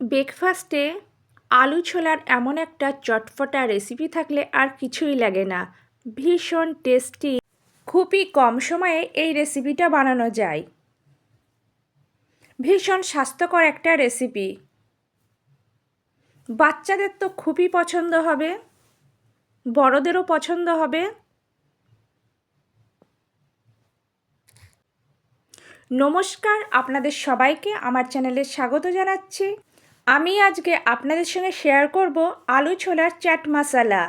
ব্রেকফাস্টে আলু ছোলার এমন একটা চটপটা রেসিপি থাকলে আর কিছুই লাগে না। ভীষণ টেস্টি, খুবই কম সময়ে এই রেসিপিটা বানানো যায়। ভীষণ স্বাস্থ্যকর একটা রেসিপি, বাচ্চাদের তো খুবই পছন্দ হবে, বড়দেরও পছন্দ হবে। নমস্কার, আপনাদের সবাইকে আমার চ্যানেলে স্বাগত জানাচ্ছি। আমি আজকে আপনাদের সঙ্গে শেয়ার করব আলু ছোলার চাট মশলা।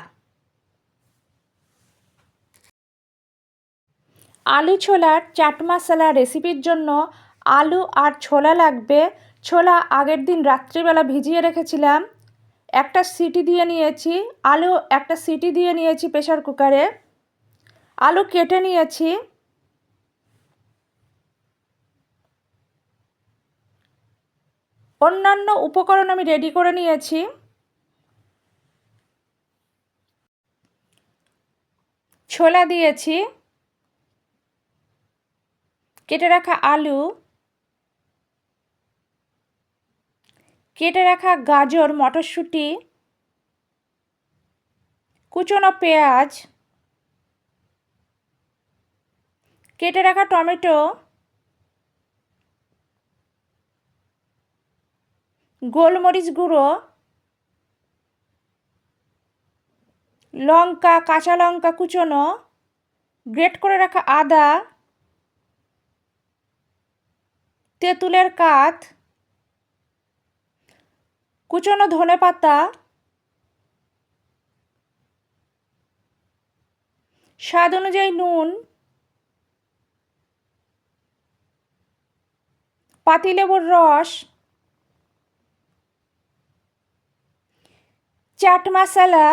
আলু ছোলার চাট মশলা রেসিপির জন্য আলু আর ছোলা লাগবে। ছোলা আগের দিন রাত্রিবেলা ভিজিয়ে রেখেছিলাম, একটা সিটি দিয়ে নিয়েছি। আলু একটা সিটি দিয়ে নিয়েছি প্রেসার কুকারে। আলু কেটে নিয়েছি। অন্যান্য উপকরণ আমি রেডি করে নিয়েছি। ছোলা দিয়েছি, কেটে রাখা আলু, কেটে রাখা গাজর, মটরশুঁটি, কুচনো পেঁয়াজ, কেটে রাখা টমেটো, গোলমরিচ গুঁড়ো, লঙ্কা, কাঁচা লঙ্কা কুচনো, গ্রেট করে রাখা আদা, তেঁতুলের কাঠ, কুচনো ধনেপাতা, স্বাদ অনুযায়ী নুন, পাতিলেবুর রস, চাট মশলা,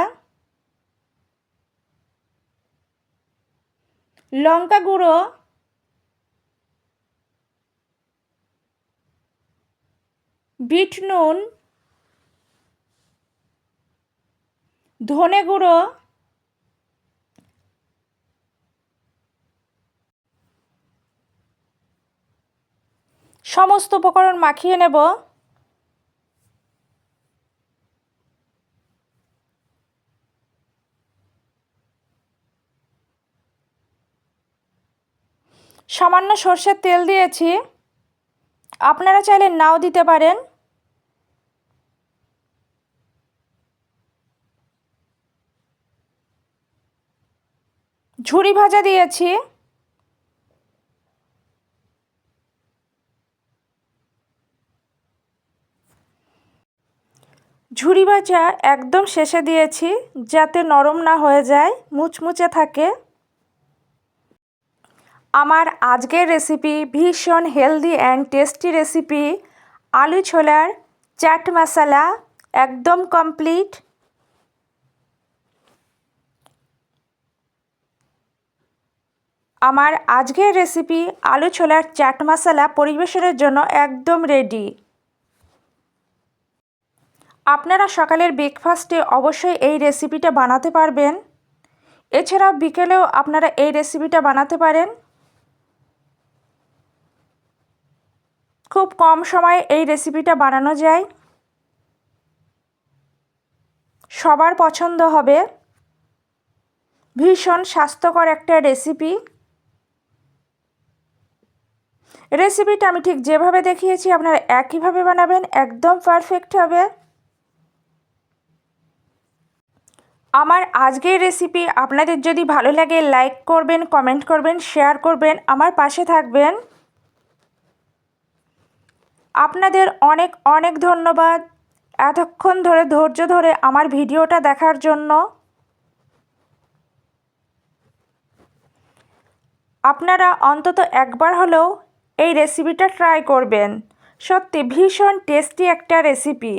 লঙ্কা গুঁড়ো, বিট নুন, ধনে গুঁড়ো, সমস্ত উপকরণ মাখিয়ে নেব। সামান্য সরষের তেল দিয়েছি, আপনারা চাইলে নাও দিতে পারেন। ঝুরি ভাজা দিয়েছি, ঝুরি ভাজা একদম শেষে দিয়েছি যাতে নরম না হয়ে যায়, মুচমুচে থাকে। আমার আজকের রেসিপি ভীষণ হেলদি অ্যান্ড টেস্টি রেসিপি। আলু ছোলার চাট মশলা একদম কমপ্লিট। আমার আজকের রেসিপি আলু ছোলার চাট মশলা পরিবেশনের জন্য একদম রেডি। আপনারা সকালের ব্রেকফাস্টে অবশ্যই এই রেসিপিটা বানাতে পারবেন। এছাড়াও বিকেলেও আপনারা এই রেসিপিটা বানাতে পারেন। খুব কম সময়ে এই রেসিপিটা বানানো যায়, সবার পছন্দ হবে। ভীষণ স্বাস্থ্যকর একটা রেসিপি। রেসিপিটা আমি ঠিক যেভাবে দেখিয়েছি আপনারা একইভাবে বানাবেন, একদম পারফেক্ট হবে। আমার আজকের রেসিপি আপনাদের যদি ভালো লাগে লাইক করবেন, কমেন্ট করবেন, শেয়ার করবেন, আমার পাশে থাকবেন। আপনাদের অনেক অনেক ধন্যবাদ এতক্ষণ ধরে ধৈর্য ধরে আমার ভিডিওটা দেখার জন্য। আপনারা অন্তত একবার হলেও এই রেসিপিটা ট্রাই করবেন। সত্যি ভীষণ টেস্টি একটা রেসিপি।